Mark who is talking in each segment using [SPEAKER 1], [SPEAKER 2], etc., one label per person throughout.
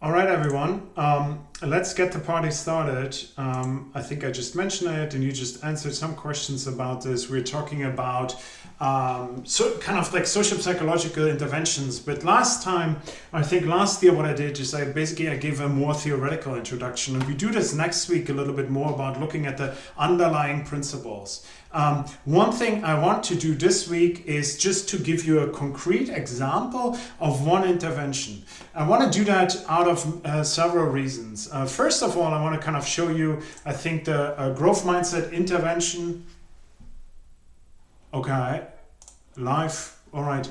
[SPEAKER 1] All right, everyone. Let's get the party started. I think I just mentioned it, and you just answered some questions about this. We're talking about so kind of like social psychological interventions. But last time, I think last year, what I did is I gave a more theoretical introduction, and we do this next week a little bit more about looking at the underlying principles. One thing I want to do this week is just to give you a concrete example of one intervention. I want to do that out of several reasons. First of all, I want to kind of show you, I think, the growth mindset intervention. Okay, live, all right.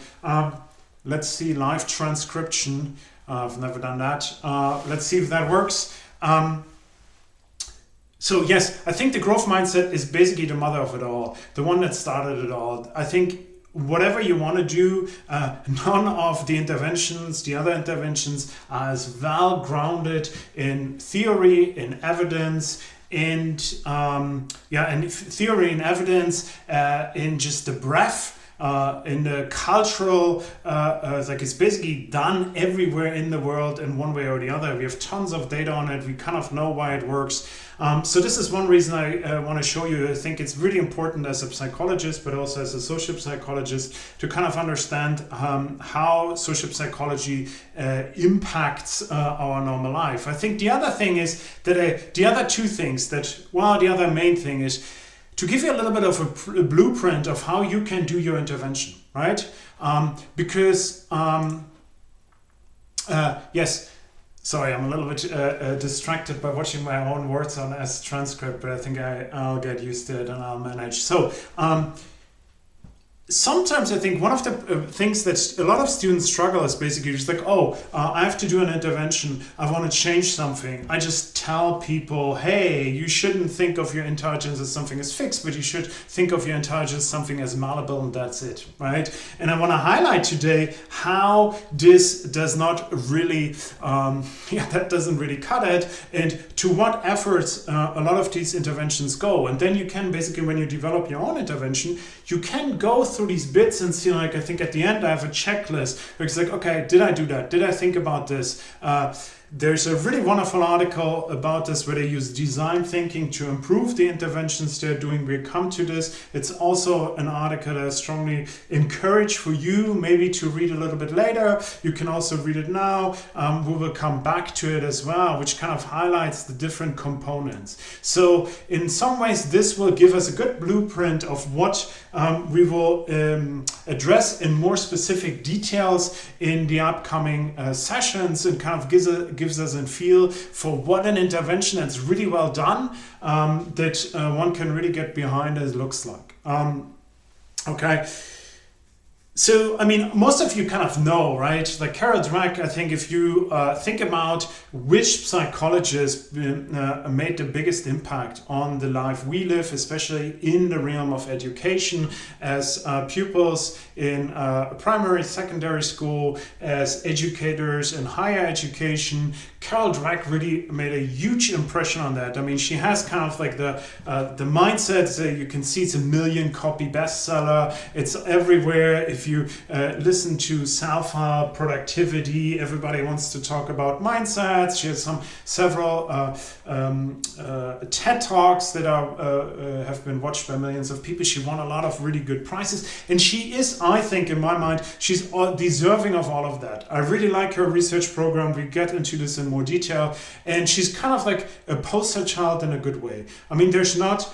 [SPEAKER 1] Let's see, live transcription. I've never done that. Let's see if that works. So yes, I think the growth mindset is basically the mother of it all, the one that started it all. I think whatever you want to do, none of the interventions, the other interventions, are as well grounded in theory, in evidence, and theory and evidence, in just the breadth. In the cultural, like it's basically done everywhere in the world in one way or the other. We have tons of data on it. We kind of know why it works. So this is one reason I want to show you. I think it's really important as a psychologist, but also as a social psychologist, to kind of understand how social psychology impacts our normal life. I think the other thing is that the other main thing is to give you a little bit of a blueprint of how you can do your intervention, right? Yes, sorry, I'm a little bit distracted by watching my own words on S transcript, but I think I'll get used to it and I'll manage. So, sometimes I think one of the things that a lot of students struggle is basically just like, I have to do an intervention. I want to change something. I just tell people, hey, you shouldn't think of your intelligence as something as fixed, but you should think of your intelligence as something as malleable, and that's it, right? And I want to highlight today how this does not really, that doesn't really cut it, and to what efforts a lot of these interventions go. And then you can basically, when you develop your own intervention, you can go through these bits and see, like, I think at the end I have a checklist where it's like, okay, did I do that? Did I think about this? There's a really wonderful article about this where they use design thinking to improve the interventions they're doing. We'll come to this. It's also an article that I strongly encourage for you maybe to read a little bit later. You can also read it now. We will come back to it as well, which kind of highlights the different components. So in some ways, this will give us a good blueprint of what we will address in more specific details in the upcoming sessions, and kind of gives us a feel for what an intervention that's really well done, that one can really get behind as looks like. Okay. So, I mean, most of you kind of know, right? Like Carol Dweck, I think if you think about which psychologist made the biggest impact on the life we live, especially in the realm of education, as pupils in primary, secondary school, as educators in higher education, Carol Dweck really made a huge impression on that. I mean, she has kind of like the mindset. So you can see it's a 1 million copy bestseller. It's everywhere. If you listen to self-help, productivity, everybody wants to talk about mindsets. She has several TED Talks that have been watched by millions of people. She won a lot of really good prizes, and she is, I think, in my mind, she's deserving of all of that. I really like her research program. We get into this in more detail, and she's kind of like a poster child in a good way. I mean, she's not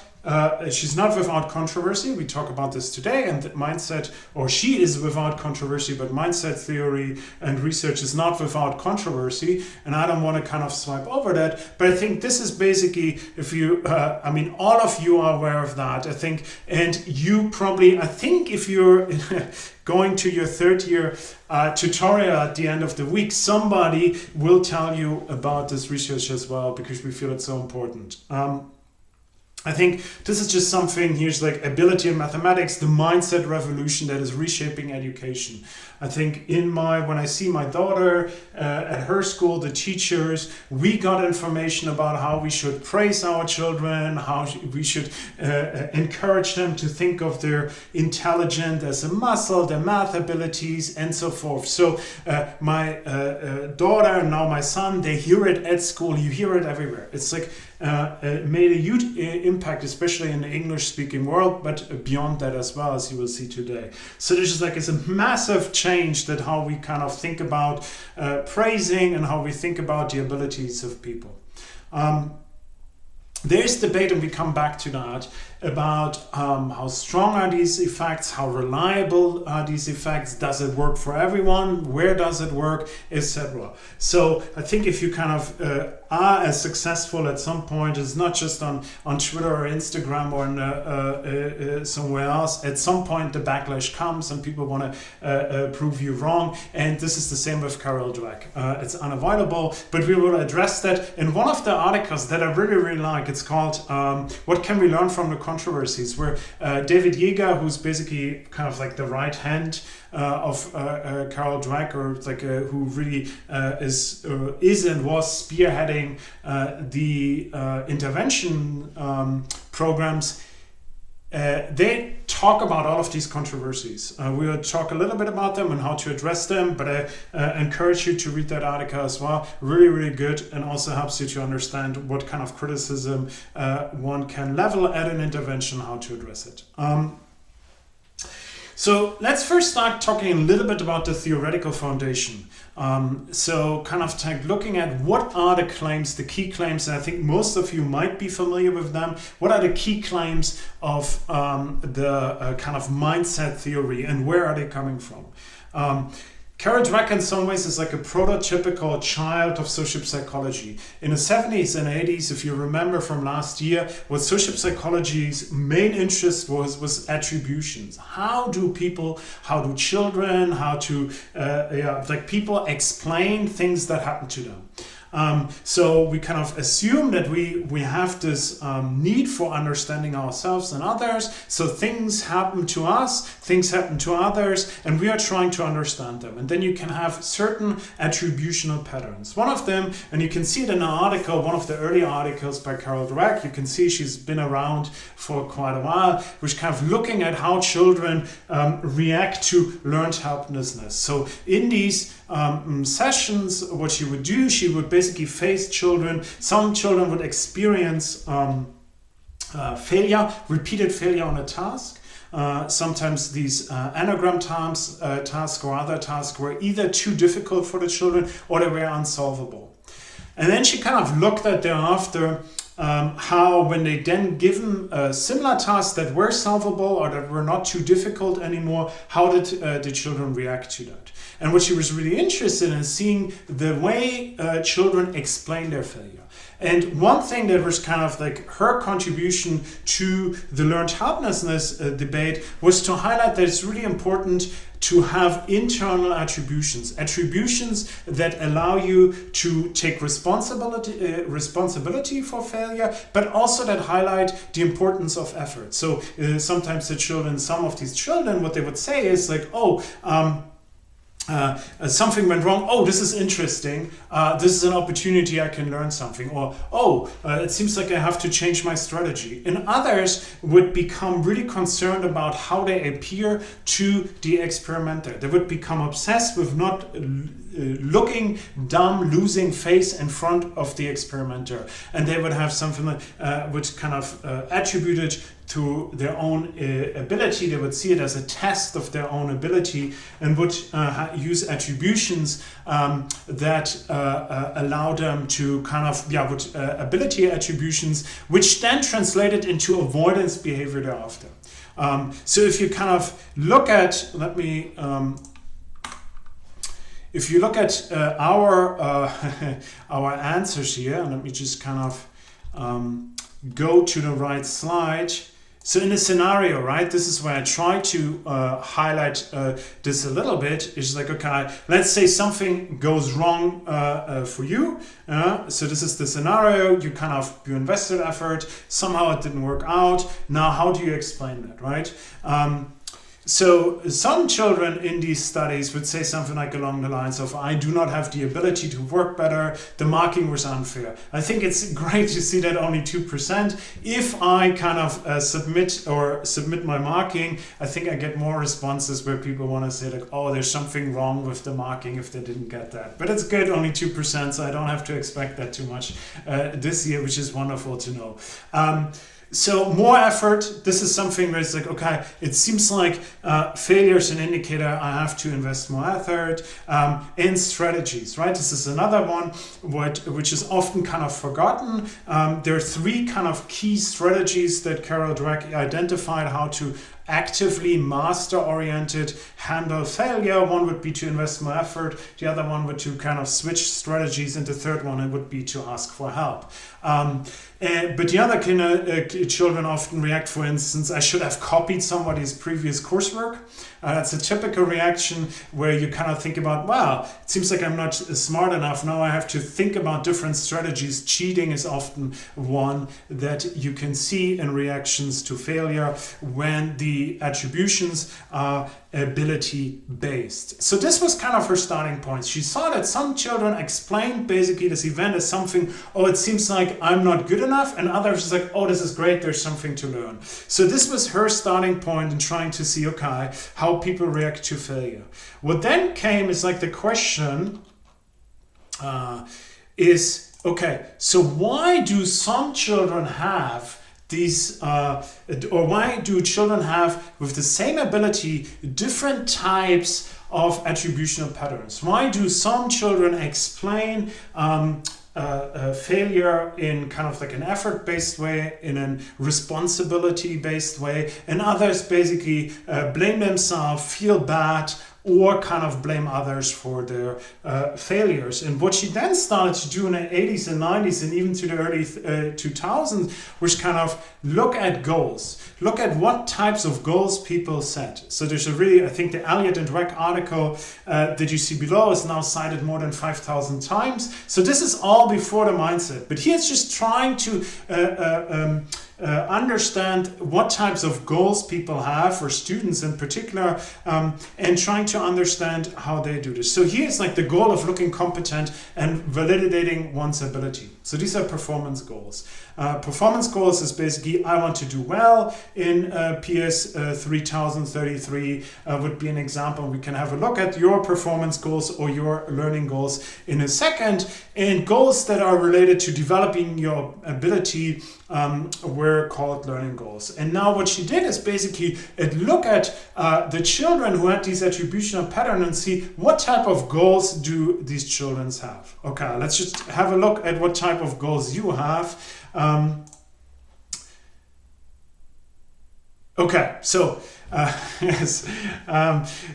[SPEAKER 1] without controversy. We talk about this today, and mindset, or she is without controversy, but mindset theory and research is not without controversy, and I don't want to kind of swipe over that. But I think this is basically, if you, all of you are aware of that, I think, and you probably, I think if you're going to your third year tutorial at the end of the week, somebody will tell you about this research as well, because we feel it's so important. I think this is just something, here's like ability in mathematics, the mindset revolution that is reshaping education. I think when I see my daughter at her school, the teachers, we got information about how we should praise our children, how we should encourage them to think of their intelligence as a muscle, their math abilities, and so forth. So my daughter and now my son, they hear it at school, you hear it everywhere. It's like it made a huge impact, especially in the English-speaking world, but beyond that as well, as you will see today. So there's just like it's a massive change that how we kind of think about praising and how we think about the abilities of people. There's debate, and we come back to that, about how strong are these effects, how reliable are these effects, does it work for everyone, where does it work, etc. So I think if you kind of are as successful at some point, it's not just on Twitter or Instagram or somewhere else, at some point the backlash comes and people want to prove you wrong, and this is the same with Carol Dweck. It's unavoidable, but we will address that in one of the articles that I really like. It's called What Can We Learn from the Controversies, where David Yeager, who's basically kind of like the right hand of Carol Dweck, or like who really is and was spearheading the intervention programs. They talk about all of these controversies. We will talk a little bit about them and how to address them, but I encourage you to read that article as well. Really, really good, and also helps you to understand what kind of criticism one can level at an intervention, how to address it. So let's first start talking a little bit about the theoretical foundation. So kind of looking at what are the claims, the key claims, and I think most of you might be familiar with them. What are the key claims of the kind of mindset theory, and where are they coming from? Carol Dweck in some ways is like a prototypical child of social psychology. In the 70s and 80s, if you remember from last year, what social psychology's main interest was attributions. How do children, like people explain things that happen to them? So we kind of assume that we have this need for understanding ourselves and others. So things happen to us, things happen to others, and we are trying to understand them. And then you can have certain attributional patterns. One of them, and you can see it in an article, one of the early articles by Carol Dweck, you can see she's been around for quite a while, which kind of looking at how children react to learned helplessness. So in these sessions, what she would do, she would basically face children. Some children would experience repeated failure on a task. Sometimes these anagram tasks or other tasks were either too difficult for the children or they were unsolvable. And then she kind of looked at thereafter how when they then given similar tasks that were solvable or that were not too difficult anymore, how did the children react to that? And what she was really interested in is seeing the way children explain their failure. And one thing that was kind of like her contribution to the learned helplessness debate was to highlight that it's really important to have internal attributions that allow you to take responsibility for failure, but also that highlight the importance of effort. So sometimes some of these children, what they would say is like, something went wrong. Oh, this is interesting. This is an opportunity, I can learn something. Or, it seems like I have to change my strategy. And others would become really concerned about how they appear to the experimenter. They would become obsessed with not looking dumb, losing face in front of the experimenter. And they would have something that which kind of attributed to their own ability. They would see it as a test of their own ability and would use attributions that allow them to kind of, ability attributions, which then translated into avoidance behavior thereafter. So if you kind of look at, if you look at our answers here, and let me just kind of go to the right slide. So in a scenario, right, this is where I try to highlight this a little bit. It's like, okay, let's say something goes wrong for you. So this is the scenario, you invested effort, somehow it didn't work out. Now, how do you explain that, right? So some children in these studies would say something like along the lines of, I do not have the ability to work better, the marking was unfair. I think it's great to see that only 2%. If I submit my marking, I think I get more responses where people want to say like, oh, there's something wrong with the marking if they didn't get that. But it's good, only 2%, so I don't have to expect that too much this year, which is wonderful to know. So more effort, this is something where it's like, okay, it seems like failure is an indicator, I have to invest more effort. And strategies, right? This is another one which is often forgotten. There are 3 key strategies that Carol Dweck identified how to actively master-oriented handle failure. One would be to invest more effort. The other one would to switch strategies. And the third one it would be to ask for help. But the other children often react, for instance, I should have copied somebody's previous coursework. That's a typical reaction where you think about, wow, it seems like I'm not smart enough. Now I have to think about different strategies. Cheating is often one that you can see in reactions to failure when the attributions are ability based. So this was her starting point. She saw that some children explained basically this event as something, oh, it seems like I'm not good enough, and others is like, oh, this is great, there's something to learn. So this was her starting point in trying to see, okay, how people react to failure. What then came is the question is, okay, so why do some children have these, or why do children have, with the same ability, different types of attributional patterns? Why do some children explain failure in an effort-based way, in a responsibility-based way, and others basically blame themselves, feel bad, or blame others for their failures? And what she then started to do in the 80s and 90s and even to the early 2000s was look at goals. Look at what types of goals people set. So there's I think the Elliott and Dweck article that you see below is now cited more than 5,000 times. So this is all before the mindset. But here's just trying to understand what types of goals people have, for students in particular, and trying to understand how they do this. So here's the goal of looking competent and validating one's ability. So these are performance goals. Performance goals is basically, I want to do well in PS3033 would be an example. We can have a look at your performance goals or your learning goals in a second. And goals that are related to developing your ability were called learning goals. And now what she did is basically look at the children who had these attributional patterns and see what type of goals do these children have. Okay, let's just have a look at what type of goals you have. Okay, so yes,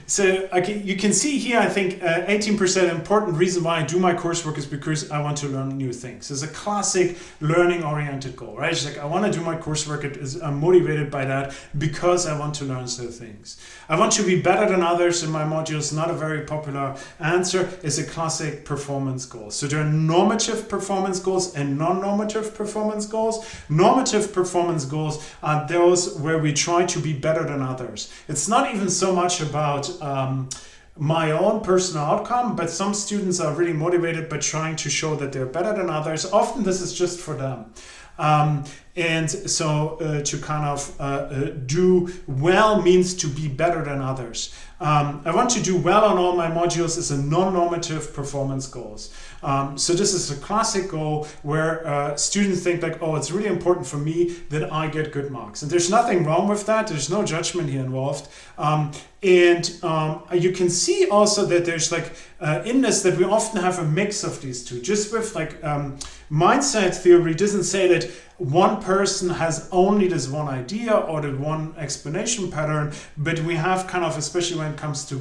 [SPEAKER 1] so you can see here, I think 18% important reason why I do my coursework is because I want to learn new things. It's a classic learning-oriented goal, right? It's I want to do my coursework. I'm motivated by that because I want to learn new things. I want to be better than others in my modules. Not a very popular answer. Is a classic performance goal. So there are normative performance goals and non-normative performance goals. Normative performance goals are those where we try to be better than others. It's not even so much about my own personal outcome, but some students are really motivated by trying to show that they're better than others. Often this is just for them. And so to do well means to be better than others. I want to do well on all my modules is a non-normative performance goals. So this is a classic goal where students think oh, it's really important for me that I get good marks. And there's nothing wrong with that. There's no judgment here involved. And you can see also that there's in this that we often have a mix of these two. Just with mindset theory doesn't say that one person has only this one idea or the one explanation pattern, but we have especially when it comes to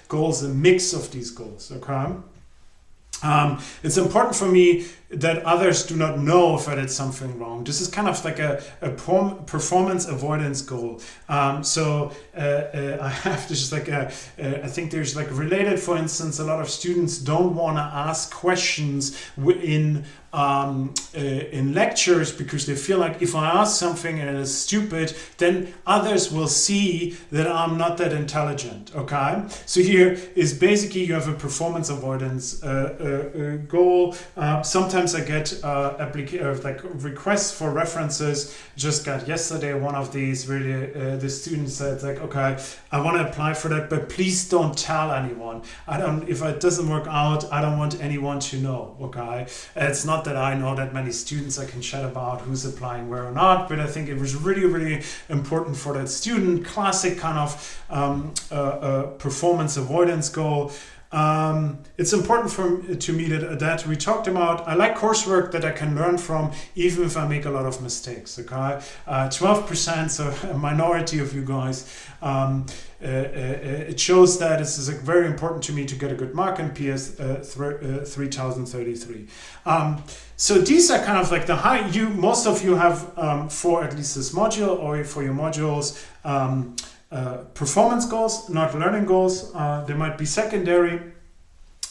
[SPEAKER 1] goals, a mix of these goals, okay? It's important for me that others do not know if I did something wrong. This is kind of like a performance avoidance goal. I have this like I think there's like related, for instance, a lot of students don't want to ask questions in lectures because they feel like if I ask something and it is stupid, then others will see that I'm not that intelligent. Okay, so here is basically you have a performance avoidance goal. Sometimes I get like requests for references. Just got yesterday one of these. Really, the student said like, okay, I want to apply for that, but please don't tell anyone. If it doesn't work out, I don't want anyone to know. Okay, it's not that I know that many students I can chat about who's applying where or not, but I think it was really important for that student. Classic kind of performance avoidance goal. It's important to me that we talked about. I like coursework that I can learn from even if I make a lot of mistakes. Okay, 12%, so a minority of you guys. It shows that this is very important to me to get a good mark in PS3033. So these are kind of like the most of you have for at least this module or for your modules performance goals, not learning goals. They might be secondary,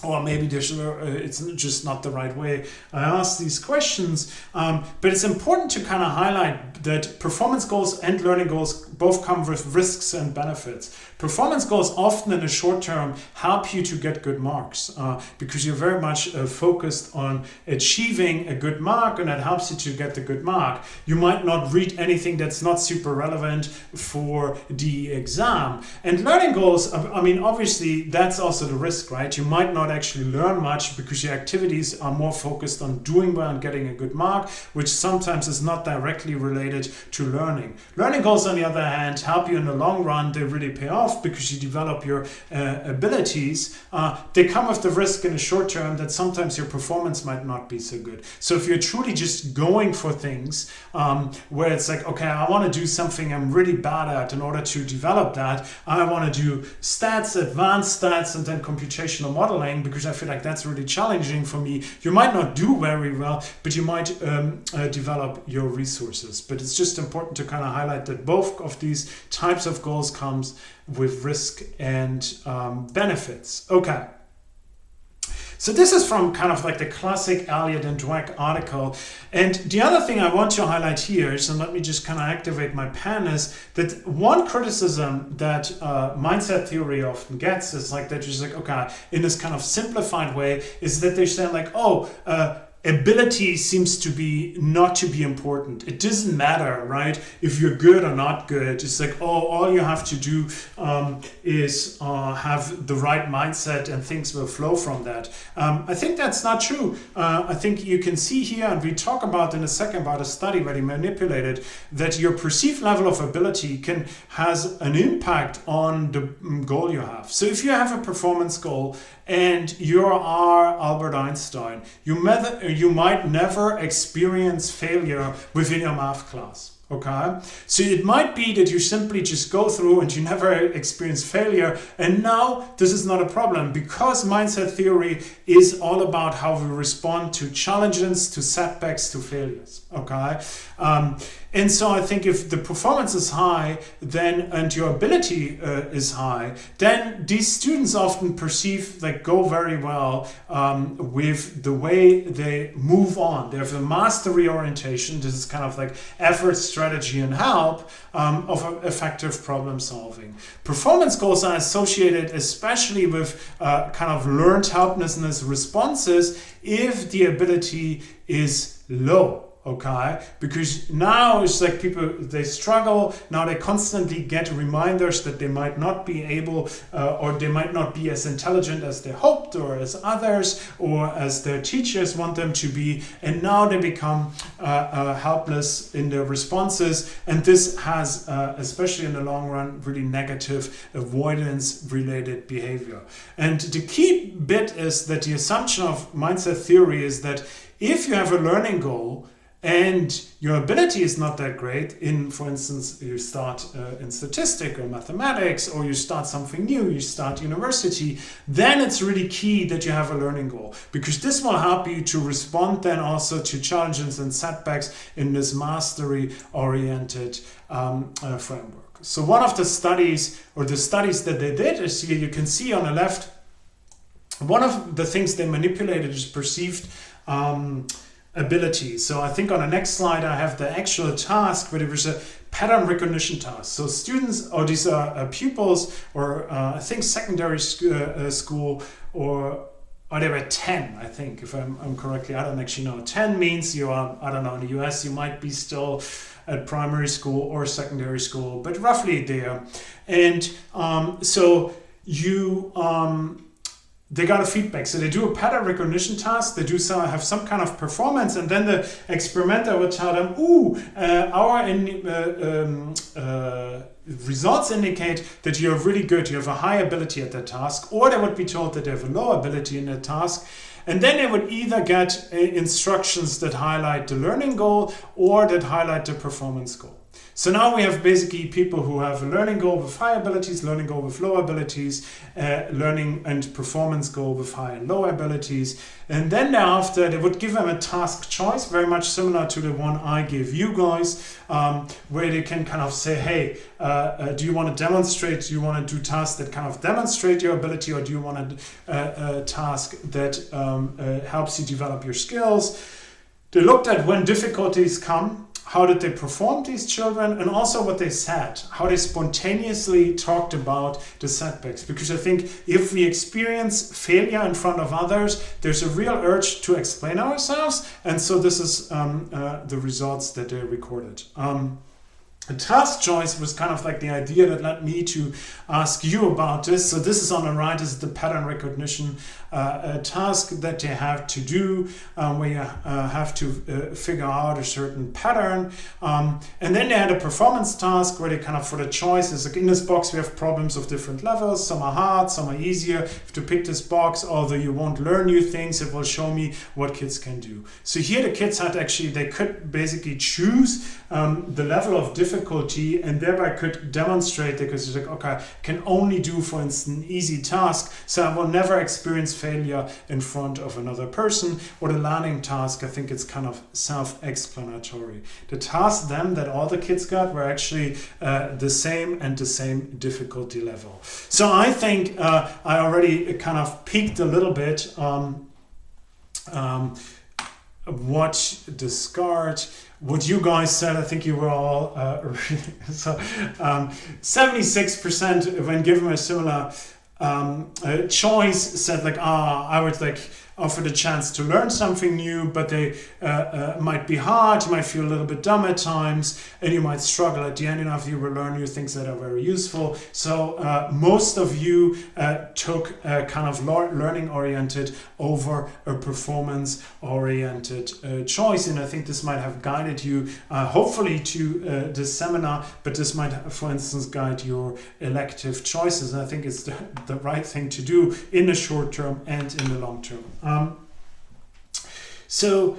[SPEAKER 1] or maybe it's just not the right way I ask these questions. But it's important to kind of highlight that performance goals and learning goals both come with risks and benefits. Performance goals often in the short term help you to get good marks because you're very much focused on achieving a good mark, and that helps you to get the good mark. You might not read anything that's not super relevant for the exam. And learning goals, I mean, obviously that's also the risk, right? You might not actually learn much because your activities are more focused on doing well and getting a good mark, which sometimes is not directly related to learning. Learning goals, on the other hand, help you in the long run. They really pay off because you develop your abilities. They come with the risk in the short term that sometimes your performance might not be so good. So if you're truly just going for things where it's like, okay, I want to do something I'm really bad at in order to develop that. I want to do stats, advanced stats, and then computational modeling because I feel like that's really challenging for me. You might not do very well, but you might develop your resources. But it's just important to kind of highlight that both of these types of goals comes with risk and benefits. Okay. So this is from kind of like the classic Elliott and Dweck article. And the other thing I want to highlight here, so let me just kind of activate my pen, is that one criticism that mindset theory often gets is like that just like, okay, in this kind of simplified way, is that they're saying like, ability seems to be not to be important. It doesn't matter, right? If you're good or not good. It's like, all you have to do is have the right mindset and things will flow from that. I think that's not true. I think you can see here, and we talk about in a second about a study where they manipulated that your perceived level of ability has an impact on the goal you have. So if you have a performance goal and you are Albert Einstein, you might never experience failure within your math class. Okay, so it might be that you simply just go through and you never experience failure, and now this is not a problem because mindset theory is all about how we respond to challenges, to setbacks, to failures. Okay, and so I think if the performance is high, and your ability is high, then these students often go very well with the way they move on. They have a mastery orientation. This is kind of like effort, strategy, and help of effective problem solving. Performance goals are associated especially with kind of learned helplessness responses if the ability is low. Okay, because now it's like people, they struggle. Now they constantly get reminders that they might not be able or they might not be as intelligent as they hoped or as others or as their teachers want them to be. And now they become helpless in their responses. And this has, especially in the long run, really negative avoidance related behavior. And the key bit is that the assumption of mindset theory is that if you have a learning goal, and your ability is not that great in, for instance, you start in statistics or mathematics, or you start something new, you start university, then it's really key that you have a learning goal, because this will help you to respond then also to challenges and setbacks in this mastery-oriented framework. So one of the studies, or the studies that they did is here, you can see on the left, one of the things they manipulated is perceived ability. So I think on the next slide I have the actual task, but it was a pattern recognition task. So students, or these are pupils, or I think secondary school, or they were 10, I think, if I'm correctly, I don't actually know. 10 means you are, I don't know, in the US you might be still at primary school or secondary school, but roughly there. And so you they got a feedback. So they do a pattern recognition task, they do have some kind of performance, and then the experimenter would tell them, ooh, our results indicate that you're really good, you have a high ability at that task, or they would be told that they have a low ability in that task. And then they would either get instructions that highlight the learning goal or that highlight the performance goal. So now we have basically people who have a learning goal with high abilities, learning goal with low abilities, learning and performance goal with high and low abilities. And then thereafter, they would give them a task choice, very much similar to the one I gave you guys, where they can kind of say, hey, do you want to demonstrate, do you want to do tasks that kind of demonstrate your ability, or do you want a task that helps you develop your skills? They looked at when difficulties come, how did they perform, these children, and also what they said, how they spontaneously talked about the setbacks. Because I think if we experience failure in front of others, there's a real urge to explain ourselves, and so this is the results that they recorded. The task choice was kind of like the idea that led me to ask you about this. So this is on the right, is the pattern recognition task that they have to do, where you have to figure out a certain pattern. And then they had a performance task where they kind of, for the choices, like in this box we have problems of different levels. Some are hard, some are easier. You have to pick this box, although you won't learn new things, it will show me what kids can do. So here the kids had actually, they could basically choose the level of difficulty, and thereby could demonstrate, because it's like, okay, can only do, for instance, an easy task, so I will never experience failure in front of another person. Or the learning task, I think it's kind of self-explanatory. The tasks then that all the kids got were actually the same, and the same difficulty level. So I think I already kind of peeked a little bit what discard, what you guys said. I think you were all so 76% when given a similar choice said like, I would like offer the chance to learn something new, but they might be hard, you might feel a little bit dumb at times, and you might struggle at the end. Enough you will learn new things that are very useful. So most of you took kind of learning oriented over a performance oriented choice, and I think this might have guided you hopefully to this seminar, but this might, for instance, guide your elective choices. And I think it's the right thing to do in the short term and in the long term. So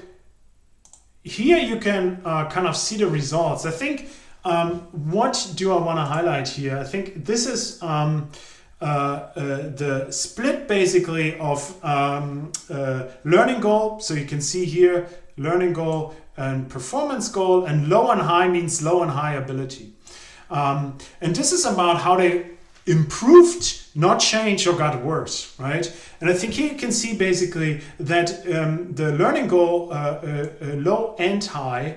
[SPEAKER 1] here you can kind of see the results. I think what do I want to highlight here? I think this is the split basically of learning goal. So you can see here learning goal and performance goal, and low and high means low and high ability. And this is about how they improved, not changed or got worse, right? And I think here you can see basically that the learning goal, low and high,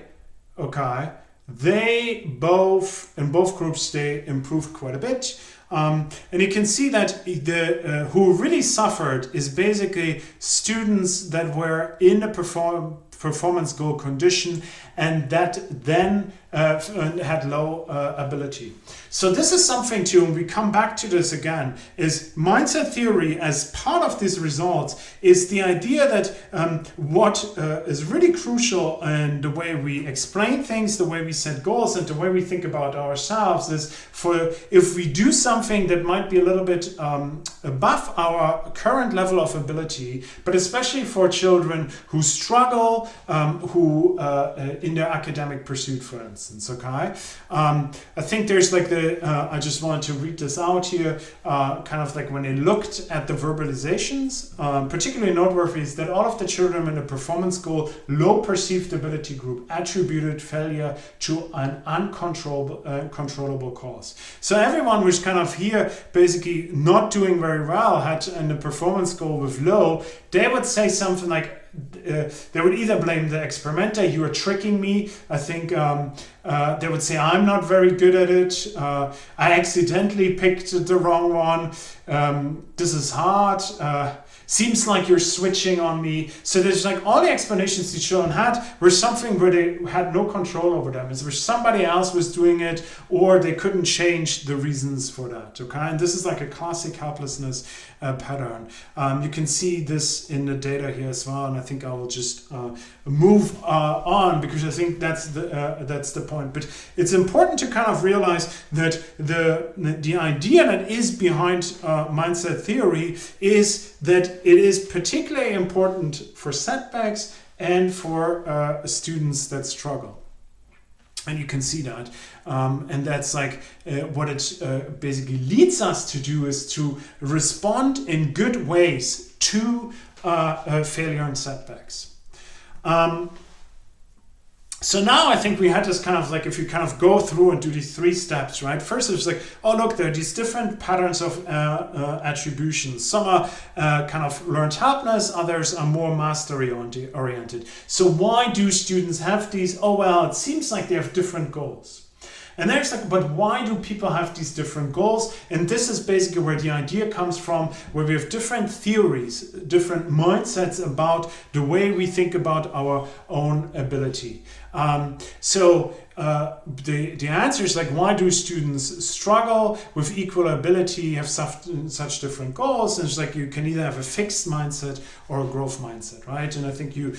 [SPEAKER 1] okay, they both, in both groups, they improved quite a bit. And you can see that the who really suffered is basically students that were in a performance goal condition and that then had low ability. So this is something too, and we come back to this again, is mindset theory as part of these results is the idea that what is really crucial in the way we explain things, the way we set goals, and the way we think about ourselves is for if we do something that might be a little bit above our current level of ability, but especially for children who struggle, who in their academic pursuit, for instance, okay? I think there's like I just wanted to read this out here, kind of like when they looked at the verbalizations, particularly noteworthy is that all of the children in the performance goal low perceived ability group attributed failure to an uncontrollable cause. So everyone was kind of here basically not doing very well, had in the performance goal with low, they would say something like, they would either blame the experimenter, you are tricking me. I think they would say, I'm not very good at it. I accidentally picked the wrong one. This is hard. Seems like you're switching on me. So there's like all the explanations the children had were something where they had no control over them. It's where somebody else was doing it or they couldn't change the reasons for that. Okay, and this is like a classic helplessness pattern. You can see this in the data here as well, and I think I will just move on because I think that's the point. But it's important to kind of realize that the idea that is behind mindset theory is that it is particularly important for setbacks and for students that struggle. And you can see that. And that's like what it basically leads us to do is to respond in good ways to failure and setbacks. So now I think we had this kind of like, if you kind of go through and do these 3 steps, right? First it's like, oh look, there are these different patterns of attributions. Some are kind of learned helplessness, others are more mastery oriented. So why do students have these? Oh well, it seems like they have different goals. And there's like, but why do people have these different goals? And this is basically where the idea comes from, where we have different theories, different mindsets about the way we think about our own ability. So the answer is like, why do students struggle with equal ability, have such different goals? And it's like you can either have a fixed mindset or a growth mindset, right? And I think you,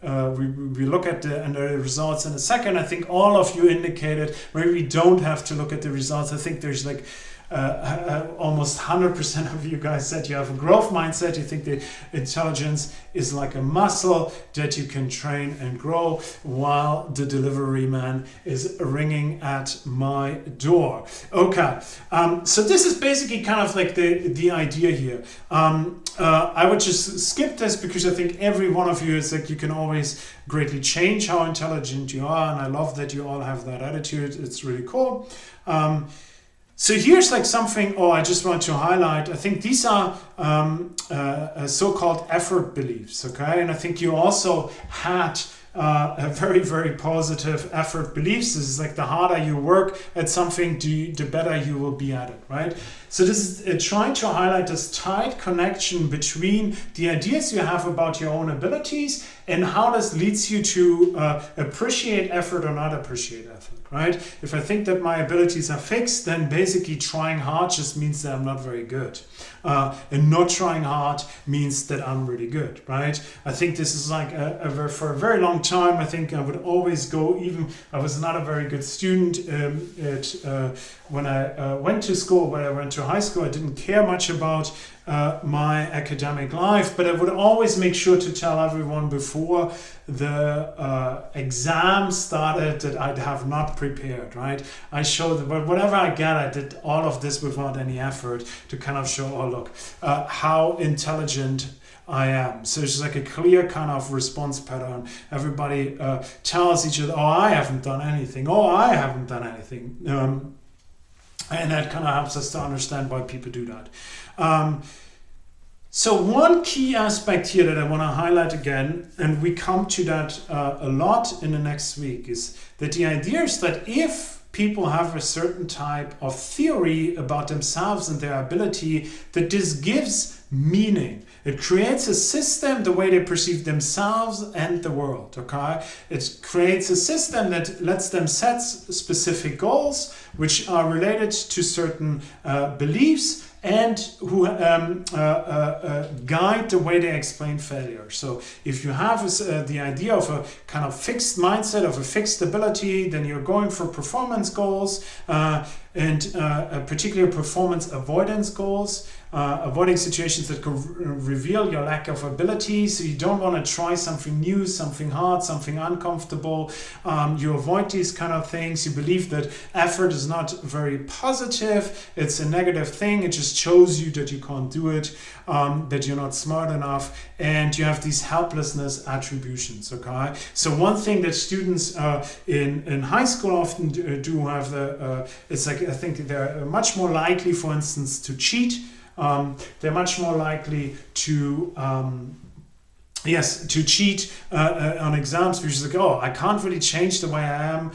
[SPEAKER 1] we look at the results in a second. I think all of you indicated maybe we don't have to look at the results. I think there's like almost 100% of you guys said you have a growth mindset. You think the intelligence is like a muscle that you can train and grow, while the delivery man is ringing at my door. Okay, so this is basically kind of like the idea here. I would just skip this because I think every one of you is like, you can always greatly change how intelligent you are, and I love that you all have that attitude. It's really cool. So here's like something, I just want to highlight. I think these are so-called effort beliefs, okay? And I think you also had a very, very positive effort beliefs. This is like the harder you work at something, the better you will be at it, right? So this is trying to highlight this tight connection between the ideas you have about your own abilities and how this leads you to appreciate effort or not appreciate effort. Right? If I think that my abilities are fixed, then basically trying hard just means that I'm not very good. And not trying hard means that I'm really good, right? I think this is like for a very long time, I think I would always go, even I was not a very good student when I went to school, when I went to high school, I didn't care much about my academic life, but I would always make sure to tell everyone before the exam started that I'd have not prepared, right? I showed that whatever I get, I did all of this without any effort to kind of show, oh look, how intelligent I am. So it's just like a clear kind of response pattern. Everybody tells each other, oh, I haven't done anything. Oh, I haven't done anything. And that kind of helps us to understand why people do that. So one key aspect here that I want to highlight again, and we come to that a lot in the next week, is that the idea is that if people have a certain type of theory about themselves and their ability, that this gives meaning. It creates a system, the way they perceive themselves and the world, okay? It creates a system that lets them set specific goals, which are related to certain beliefs, and who guide the way they explain failure. So if you have the idea of a kind of fixed mindset, of a fixed ability, then you're going for performance goals, and particular performance avoidance goals, avoiding situations that could reveal your lack of ability. So you don't want to try something new, something hard, something uncomfortable. You avoid these kind of things. You believe that effort is not very positive. It's a negative thing. It just shows you that you can't do it, that you're not smart enough, and you have these helplessness attributions, okay? So one thing that students in high school often do have it's like, I think they're much more likely, for instance, to cheat. They're much more likely to cheat on exams, because like, oh, I can't really change the way I am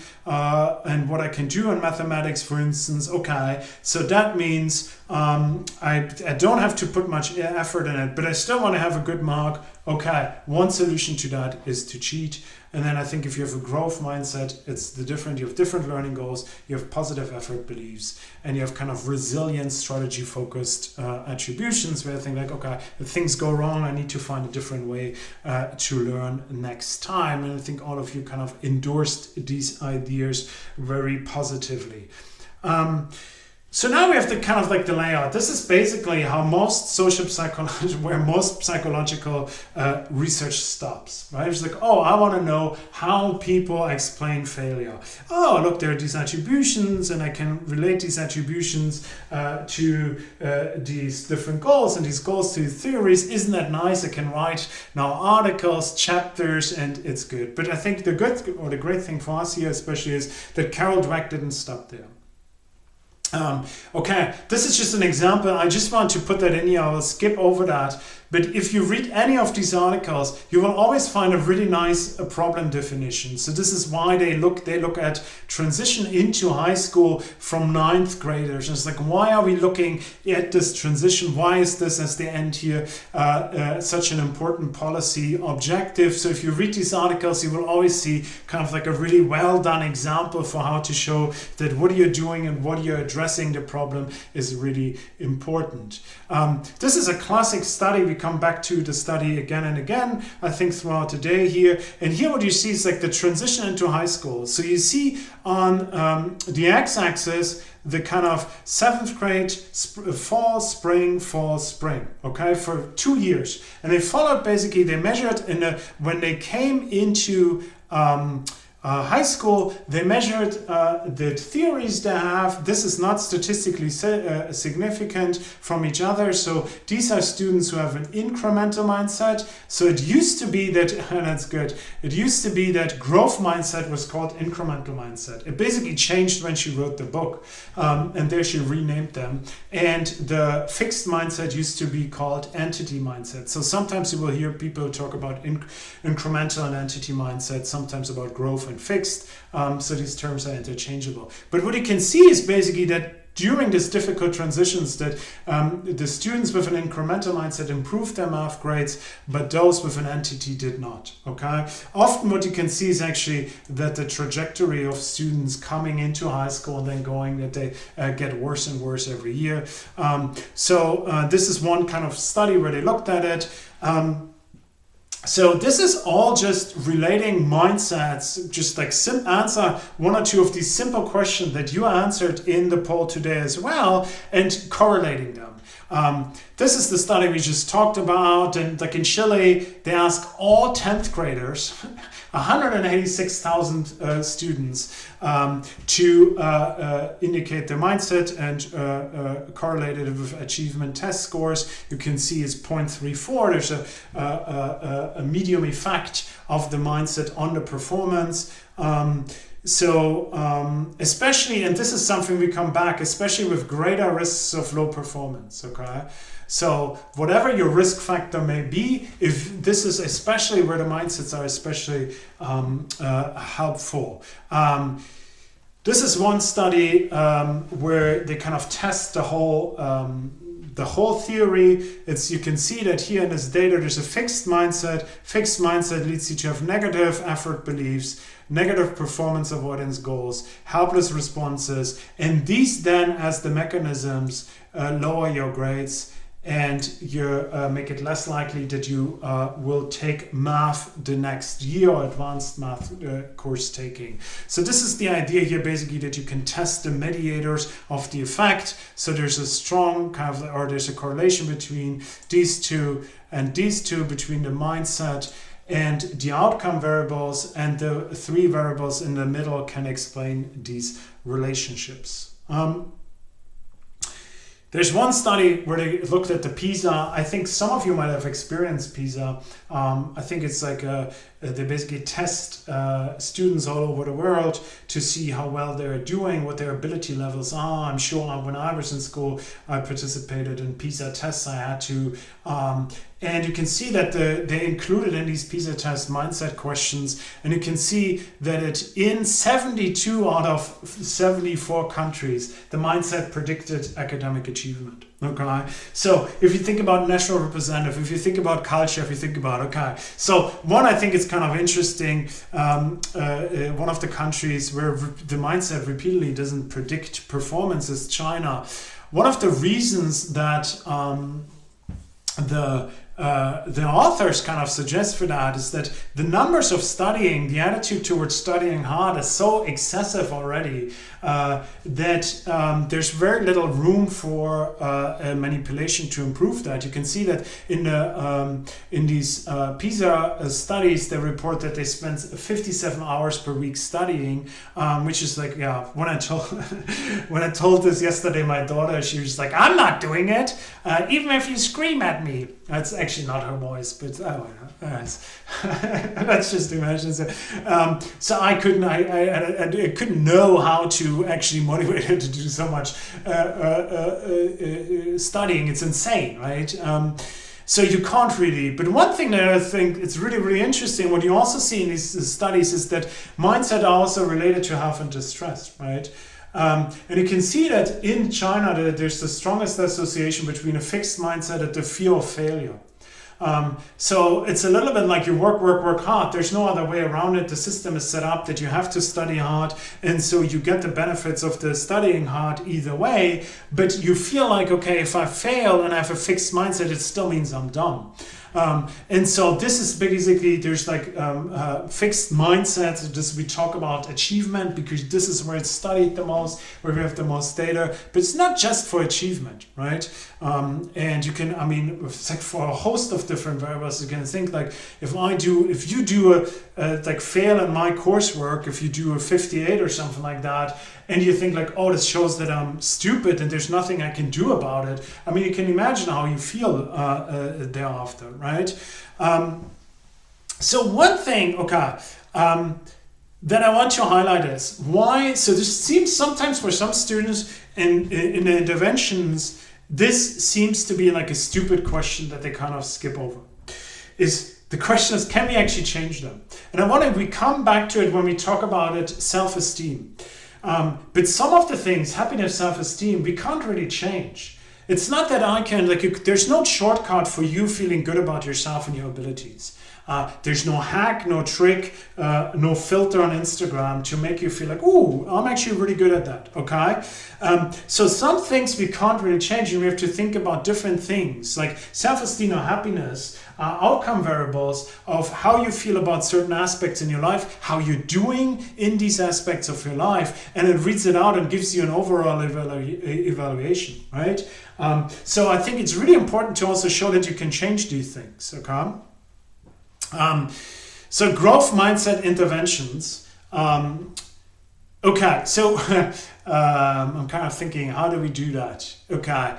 [SPEAKER 1] and what I can do in mathematics, for instance. Okay, so that means I don't have to put much effort in it, but I still want to have a good mark. Okay, one solution to that is to cheat. And then I think if you have a growth mindset, it's the different. You have different learning goals, you have positive effort beliefs, and you have kind of resilience, strategy focused attributions, where I think like, okay, if things go wrong, I need to find a different way to learn next time. And I think all of you kind of endorsed these ideas very positively. So now we have the kind of like the layout. This is basically how most psychological research stops, right? It's like, oh, I want to know how people explain failure. Oh, look, there are these attributions, and I can relate these attributions to these different goals, and these goals to theories. Isn't that nice? I can write now articles, chapters, and it's good. But I think the great thing for us here especially is that Carol Dweck didn't stop there. Okay, this is just an example. I just want to put that in here. I will skip over that. But if you read any of these articles, you will always find a really nice problem definition. So this is why they look at transition into high school from 9th graders. And it's like, why are we looking at this transition? Why is this, as the end here, such an important policy objective? So if you read these articles, you will always see kind of like a really well done example for how to show that what you're doing and what you're addressing the problem is really important. This is a classic study. We come back to the study again and again, I think, throughout the day here. And here what you see is like the transition into high school. So you see on the x-axis the kind of 7th grade fall, spring, okay, for 2 years. And they followed, basically, they measured when they came into high school, they measured the theories they have. This is not statistically significant from each other. So these are students who have an incremental mindset. So it used to be that, and that's good, it used to be that growth mindset was called incremental mindset. It basically changed when she wrote the book, and there she renamed them. And the fixed mindset used to be called entity mindset. So sometimes you will hear people talk about incremental and entity mindset, sometimes about growth and fixed, so these terms are interchangeable. But what you can see is basically that during these difficult transitions that the students with an incremental mindset improved their math grades, but those with an entity did not, okay? Often what you can see is actually that the trajectory of students coming into high school and then going, that they get worse and worse every year. So this is one kind of study where they looked at it. So this is all just relating mindsets, just like answer one or two of these simple questions that you answered in the poll today as well, and correlating them. This is the study we just talked about, and like in Chile, they asked all 10th graders, 186,000 students, to indicate their mindset and correlate it with achievement test scores. You can see it's 0.34. There's a medium effect of the mindset on the performance. Especially, and this is something we come back, especially with greater risks of low performance, okay? So whatever your risk factor may be, if this is especially where the mindsets are especially helpful. This is one study where they kind of test the whole the whole theory. You can see that here in this data, there's a fixed mindset. Fixed mindset leads you to have negative effort beliefs, negative performance avoidance goals, helpless responses, and these then, as the mechanisms, lower your grades, and you make it less likely that you will take math the next year, or advanced math course taking. So this is the idea here, basically, that you can test the mediators of the effect. So there's a strong kind of, or there's a correlation between these two and these two, between the mindset and the outcome variables, and the three variables in the middle can explain these relationships. There's one study where they looked at the PISA. I think some of you might have experienced PISA. I think it's like they basically test students all over the world to see how well they're doing, what their ability levels are. I'm sure when I was in school, I participated in PISA tests. I had to. And you can see that they included in these PISA test mindset questions, and you can see that in 72 out of 74 countries, the mindset predicted academic achievement. Okay, so if you think about national representative, if you think about culture, if you think about, okay, so one, I think it's kind of interesting, one of the countries where the mindset repeatedly doesn't predict performance is China. One of the reasons that the authors kind of suggest for that is that the numbers of studying, the attitude towards studying hard is so excessive already that there's very little room for manipulation to improve that. You can see that in these PISA studies, they report that they spend 57 hours per week studying, which is like, yeah, when I told this yesterday, my daughter, she was like, I'm not doing it, even if you scream at me. That's actually not her voice, but let's just imagine. So I couldn't know how to actually motivate her to do so much studying. It's insane, right? So you can't really. But one thing that I think it's really, really interesting, what you also see in these studies is that mindset are also related to health and distress, right? And you can see that in China, that there's the strongest association between a fixed mindset and the fear of failure. So it's a little bit like you work hard. There's no other way around it. The system is set up that you have to study hard, and so you get the benefits of the studying hard either way, but you feel like, okay, if I fail and I have a fixed mindset, it still means I'm dumb. And so this is basically, there's like fixed mindsets. This, we talk about achievement because this is where it's studied the most, where we have the most data, but it's not just for achievement, right? And you can, I mean, it's like for a host of different variables, you can think like, if you do like fail in my coursework, if you do a 58 or something like that, and you think like, oh, this shows that I'm stupid and there's nothing I can do about it. I mean, you can imagine how you feel thereafter, right? So one thing, okay, that I want to highlight is why. So this seems sometimes for some students in the interventions, this seems to be like a stupid question that they kind of skip over. The question is, can we actually change them? And we come back to it when we talk about it, self-esteem. But some of the things, happiness, self-esteem, we can't really change. It's not that I can, there's no shortcut for you feeling good about yourself and your abilities. There's no hack, no trick, no filter on Instagram to make you feel like, ooh, I'm actually really good at that, okay? So some things we can't really change, and we have to think about different things, like self-esteem or happiness, outcome variables of how you feel about certain aspects in your life, how you're doing in these aspects of your life, and it reads it out and gives you an overall evaluation, right? So I think it's really important to also show that you can change these things, okay? So growth mindset interventions. Okay, so I'm kind of thinking, how do we do that? Okay,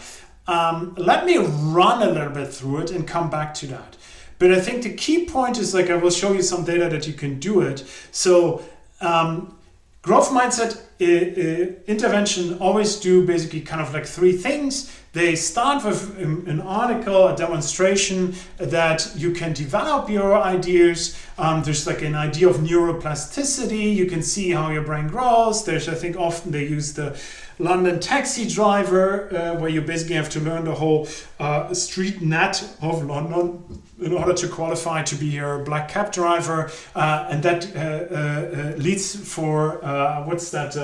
[SPEAKER 1] let me run a little bit through it and come back to that. But I think the key point is, like, I will show you some data that you can do it. So growth mindset intervention always do basically kind of like three things. They start with an article, a demonstration that you can develop your ideas. There's like an idea of neuroplasticity. You can see how your brain grows. There's, I think, often they use the London taxi driver, where you basically have to learn the whole street net of London in order to qualify to be a black cab driver, and that leads for what's that?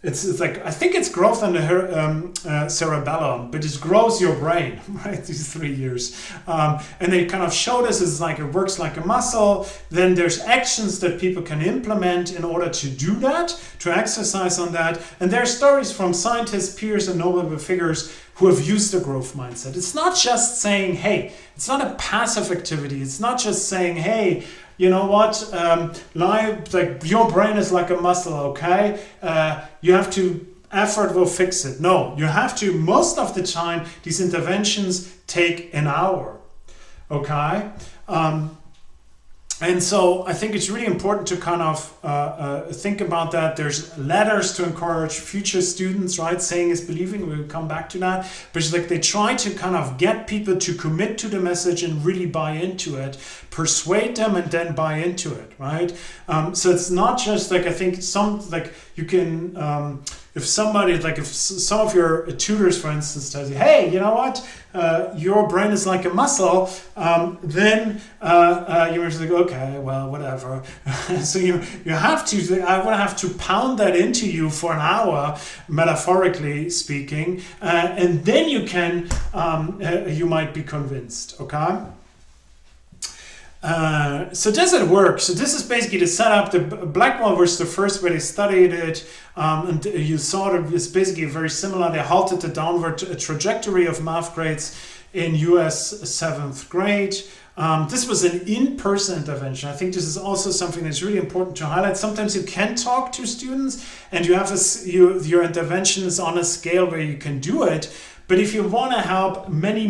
[SPEAKER 1] It's like, I think it's growth on the cerebellum, but it grows your brain, right? These 3 years. And they kind of show this as like it works like a muscle. Then there's actions that people can implement in order to do that, to exercise on that. And there are stories from scientists, peers, and notable figures who have used the growth mindset. It's not just saying, hey, it's not a passive activity. It's not just saying, hey, you know what? Like your brain is like a muscle, okay? You have to, effort will fix it. No, you have to, most of the time, these interventions take an hour, okay? And so I think it's really important to kind of think about that. There's letters to encourage future students, right? Saying is believing, we'll come back to that. But it's like they try to kind of get people to commit to the message and really buy into it, persuade them and then buy into it, right? So it's not just like, I think some, like you can, if somebody, like if some of your tutors, for instance, tells you, hey, you know what? Your brain is like a muscle, then you're just like, okay, well, whatever. So you have to, I would have to pound that into you for an hour, metaphorically speaking, and then you can, you might be convinced, okay? So does it work? So this is basically the setup. The Blackwell was the first where they studied it, and you saw that it's basically very similar. They halted the downward trajectory of math grades in US 7th grade. This was an in-person intervention. I think this is also something that's really important to highlight. Sometimes you can talk to students and you have your intervention is on a scale where you can do it. But if you want to help many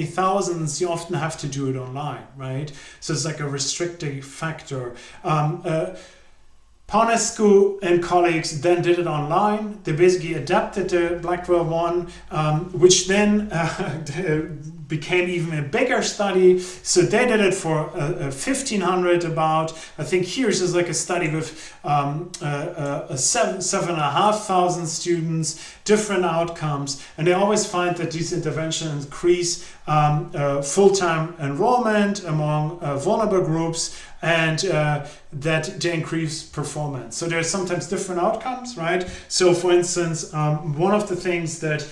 [SPEAKER 1] thousands, you often have to do it online, right? So it's like a restricting factor. Paunescu and colleagues then did it online. They basically adapted the Blackwell one, which then became even a bigger study. So they did it for 1,500 about. I think here's is like a study with 7,500 students, different outcomes. And they always find that these interventions increase full-time enrollment among vulnerable groups, and that they increase performance. So there's sometimes different outcomes, right? So for instance, one of the things that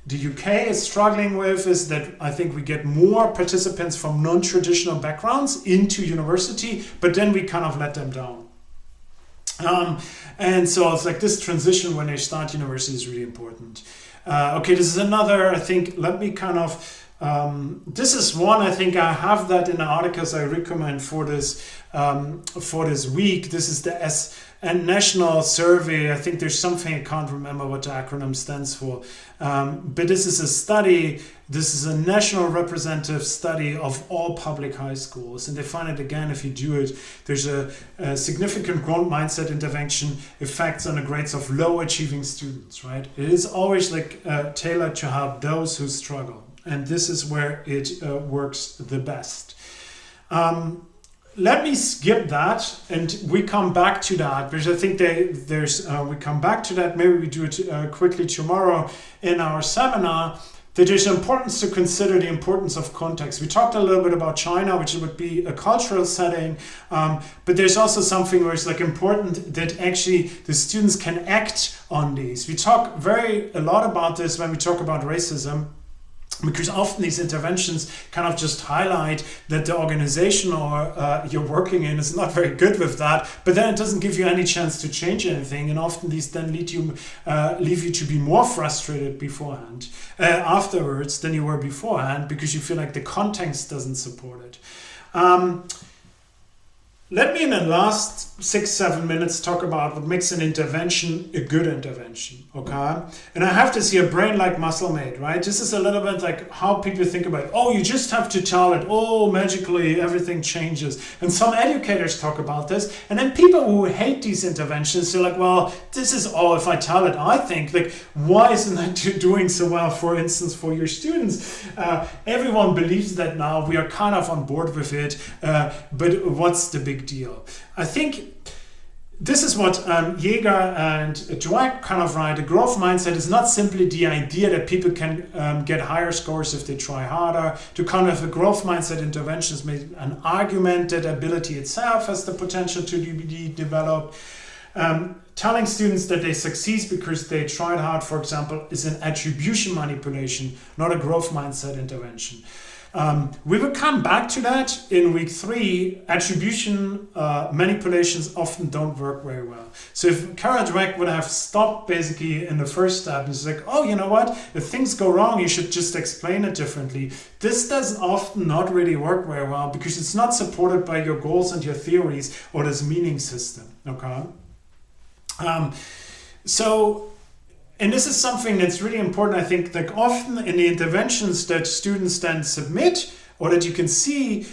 [SPEAKER 1] the UK is struggling with is that I think we get more participants from non-traditional backgrounds into university, but then we kind of let them down. And so it's like this transition when they start university is really important. Okay, this is another, I think, let me kind of, this is one, I think I have that in the articles I recommend for this week. This is the national survey. I think there's something, I can't remember what the acronym stands for. But this is a study, this is a national representative study of all public high schools. And they find it again, if you do it, there's a significant growth mindset intervention effects on the grades of low achieving students, right? It is always like tailored to help those who struggle. And this is where it works the best. Let me skip that and we come back to that, because I think we come back to that. Maybe we do it quickly tomorrow in our seminar. That there's importance to consider the importance of context. We talked a little bit about China, which would be a cultural setting, but there's also something where it's like important that actually the students can act on these. We talk a lot about this when we talk about racism, because often these interventions kind of just highlight that the organization or you're working in is not very good with that, but then it doesn't give you any chance to change anything, and often these then leave you to be more frustrated afterwards than you were beforehand, because you feel like the context doesn't support it. Let me in the last 6-7 minutes talk about what makes an intervention a good intervention, okay? And I have this here, brain like muscle made, right? This is a little bit like how people think about it. Oh, you just have to tell it, oh, magically everything changes. And some educators talk about this. And then people who hate these interventions, they're like, well, this is all if I tell it. I think, like, why isn't that doing so well, for instance, for your students? Everyone believes that now. We are kind of on board with it. But what's the big deal? I think this is what Jaeger and Dweck kind of write. A growth mindset is not simply the idea that people can get higher scores if they try harder. To kind of a growth mindset intervention is made an argument that ability itself has the potential to be developed. Telling students that they succeed because they tried hard, for example, is an attribution manipulation, not a growth mindset intervention. We will come back to that in week 3. Attribution manipulations often don't work very well. So if Kara Dweck would have stopped basically in the first step and is like, oh, you know what, if things go wrong, you should just explain it differently. This does often not really work very well because it's not supported by your goals and your theories or this meaning system, okay? And this is something that's really important, I think, like often in the interventions that students then submit or that you can see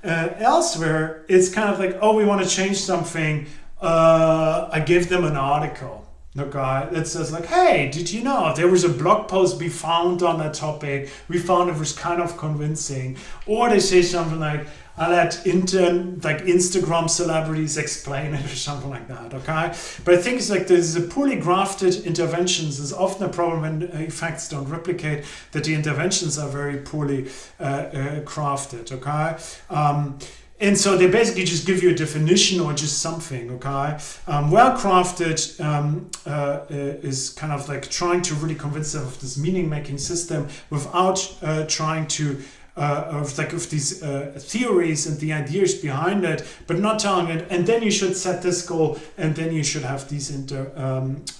[SPEAKER 1] elsewhere, it's kind of like, oh, we want to change something. I give them an article, okay, that says like, hey, did you know there was a blog post we found on that topic? We found it was kind of convincing. Or they say something like, I let Instagram celebrities explain it or something like that, okay? But I think it's like there's a poorly grafted interventions. There's often a problem when effects don't replicate, that the interventions are very poorly crafted, okay? And so they basically just give you a definition or just something, okay? Well-crafted is kind of like trying to really convince them of this meaning-making system without trying to of these theories and the ideas behind it, but not telling it, and then you should set this goal, and then you should have these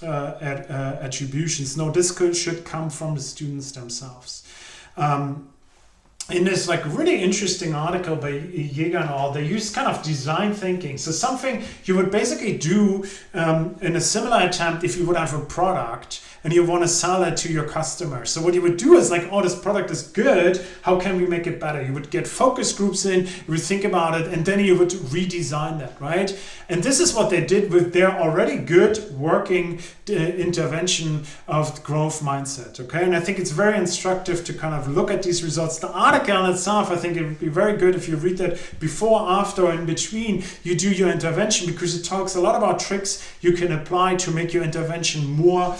[SPEAKER 1] attributions. No, this should come from the students themselves. In this like really interesting article by Jaeger and all, they use kind of design thinking. So something you would basically do in a similar attempt if you would have a product and you want to sell it to your customer. So what you would do is like, oh, this product is good, how can we make it better? You would get focus groups in, you would think about it, and then you would redesign that, right? And this is what they did with their already good working intervention of growth mindset, okay? And I think it's very instructive to kind of look at these results. The article in itself, I think it would be very good if you read that before, after, or in between you do your intervention, because it talks a lot about tricks you can apply to make your intervention more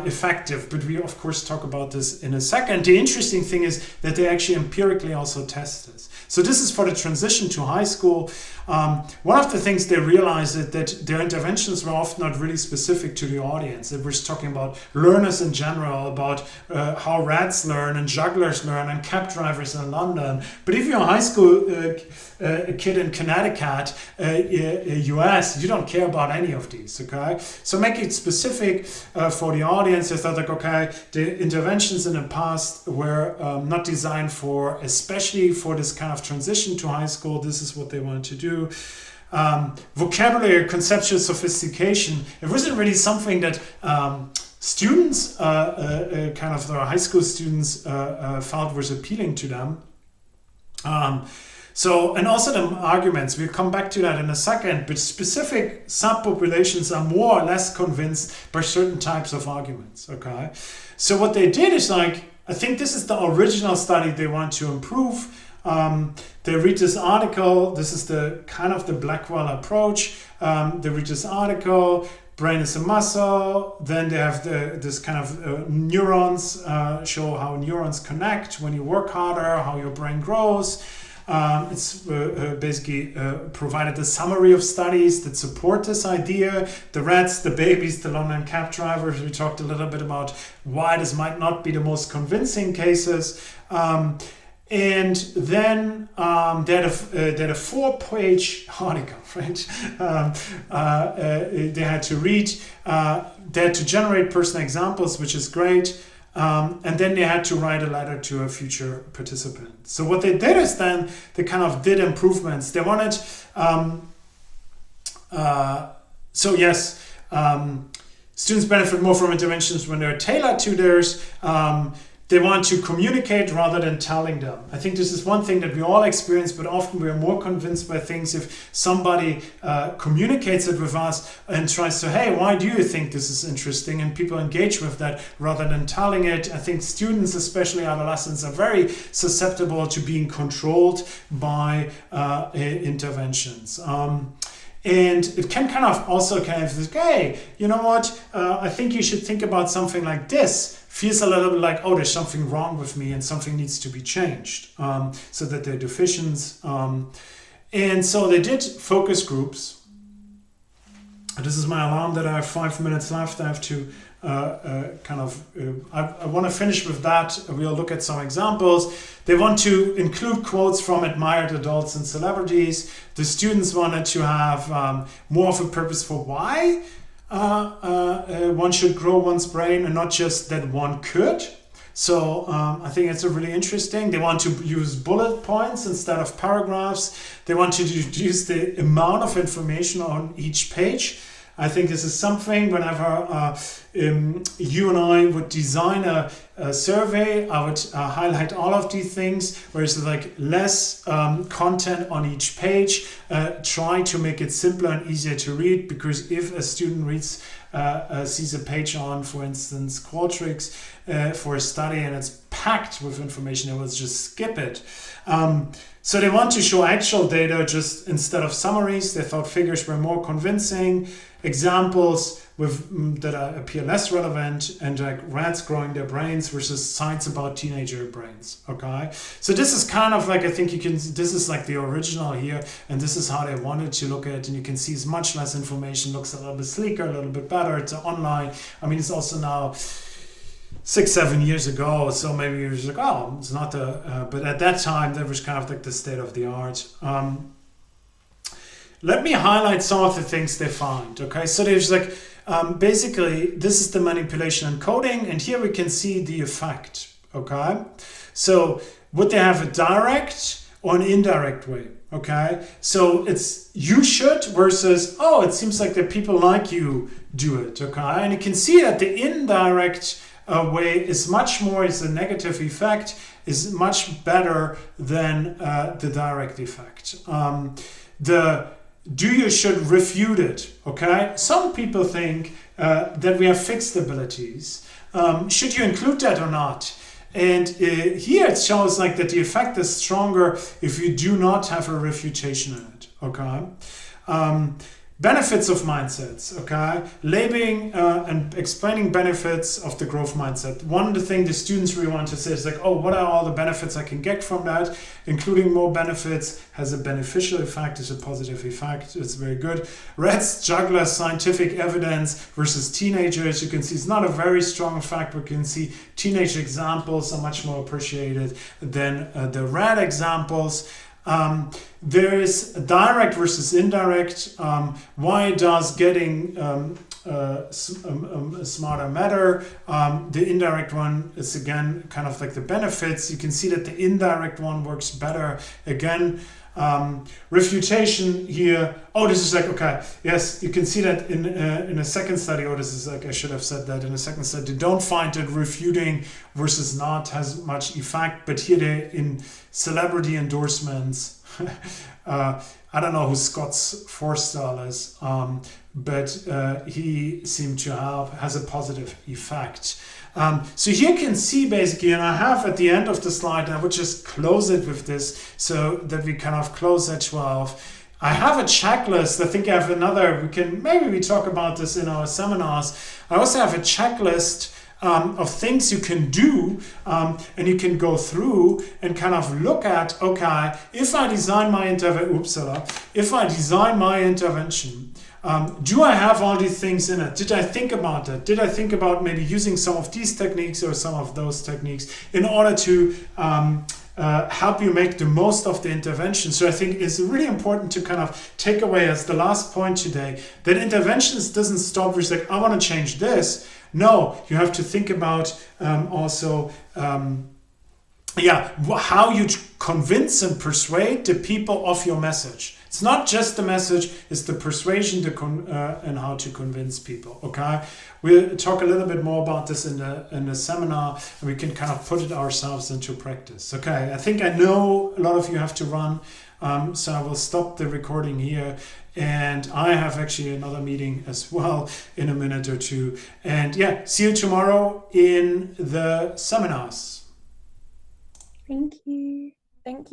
[SPEAKER 1] effective. But we of course talk about this in a second. The interesting thing is that they actually empirically also test this. So this is for the transition to high school. One of the things they realized is that their interventions were often not really specific to the audience. It was talking about learners in general, about how rats learn and jugglers learn and cab drivers in London. But if you're a high school kid in Connecticut, US, you don't care about any of these, okay? So make it specific for the audience. I thought like, okay, the interventions in the past were not designed for, especially for this kind of transition to high school. This is what they wanted to do. Vocabulary, conceptual sophistication. It wasn't really something that students, kind of the high school students, felt was appealing to them. So, and also the arguments, we'll come back to that in a second, but specific subpopulations are more or less convinced by certain types of arguments, okay? So what they did is like, I think this is the original study they want to improve. They read this article, this is the kind of the Blackwell approach. They read this article, brain is a muscle, then they have this kind of neurons, show how neurons connect when you work harder, how your brain grows. It's basically provided a summary of studies that support this idea. The rats, the babies, the London cab drivers. We talked a little bit about why this might not be the most convincing cases. And then they had a 4-page article, right? They had to read, they had to generate personal examples, which is great. And then they had to write a letter to a future participant. So what they did is then they kind of did improvements. They wanted, students benefit more from interventions when they're tailored to theirs. They want to communicate rather than telling them. I think this is one thing that we all experience, but often we're more convinced by things if somebody communicates it with us and tries to, hey, why do you think this is interesting? And people engage with that rather than telling it. I think students, especially adolescents, are very susceptible to being controlled by interventions. And it can kind of also kind of like, hey, you know what? I think you should think about something like this. Feels a little bit like, oh, there's something wrong with me and something needs to be changed, so that they're deficient. And so they did focus groups. This is my alarm that I have 5 minutes left. I have to I want to finish with that. We'll look at some examples. They want to include quotes from admired adults and celebrities. The students wanted to have more of a purpose for why one should grow one's brain and not just that one could. So I think it's a really interesting. They want to use bullet points instead of paragraphs. They want to reduce the amount of information on each page. I think this is something whenever you and I would design a survey, I would highlight all of these things, where it's like less content on each page, try to make it simpler and easier to read, because if a student sees a page on, for instance, Qualtrics for a study and it's packed with information, they will just skip it. So they want to show actual data just instead of summaries. They thought figures were more convincing. Examples that appear less relevant, and like rats growing their brains versus science about teenager brains. Okay, so this is kind of like, I think this is like the original here, and this is how they wanted to look at it. And you can see it's much less information, looks a little bit sleeker, a little bit better. It's online. I mean, it's also now 6-7 years ago, so maybe you're just like, oh, it's not but at that time that was kind of like the state of the art. Let me highlight some of the things they find. Okay, so there's like basically this is the manipulation and coding, and here we can see the effect. Okay, so would they have a direct or an indirect way? Okay, so it's you should versus, oh, it seems like that people like you do it. Okay, and you can see that the indirect way is much more, is a negative effect, is much better than the direct effect. The do you should refute it. Okay, some people think that we have fixed abilities. Should you include that or not? And here it shows like that the effect is stronger if you do not have a refutation in it. Okay. Benefits of mindsets, okay? Labeling and explaining benefits of the growth mindset. One of the things the students really want to say is like, oh, what are all the benefits I can get from that? Including more benefits has a beneficial effect, is a positive effect. It's very good. Rats, jugglers, scientific evidence versus teenagers. You can see it's not a very strong effect, but you can see teenage examples are much more appreciated than the rat examples. There is direct versus indirect. Why does getting smarter matter? The indirect one is again kind of like the benefits. You can see that the indirect one works better. Again, refutation here. Oh, this is like, okay, yes, you can see that in a second study. Oh, this is like, I should have said that in a second study. They don't find that refuting versus not has much effect, but here they in celebrity endorsements. I don't know who Scott's Forstall is, but he seemed to has a positive effect. So here you can see basically, and I have at the end of the slide, and I would just close it with this so that we kind of close at 12. I have a checklist. I think I have another, maybe we talk about this in our seminars. I also have a checklist of things you can do, and you can go through and kind of look at, okay, if I design my intervention, do I have all these things in it? Did I think about it? Did I think about maybe using some of these techniques or some of those techniques in order to help you make the most of the intervention? So I think it's really important to kind of take away as the last point today that interventions doesn't stop with like, I want to change this. No, you have to think about also how you convince and persuade the people of your message. It's not just the message, it's the persuasion and how to convince people, okay? We'll talk a little bit more about this in the seminar, and we can kind of put it ourselves into practice. Okay, I think I know a lot of you have to run, so I will stop the recording here. And I have actually another meeting as well in a minute or two. And yeah, see you tomorrow in the seminars.
[SPEAKER 2] Thank you. Thank you.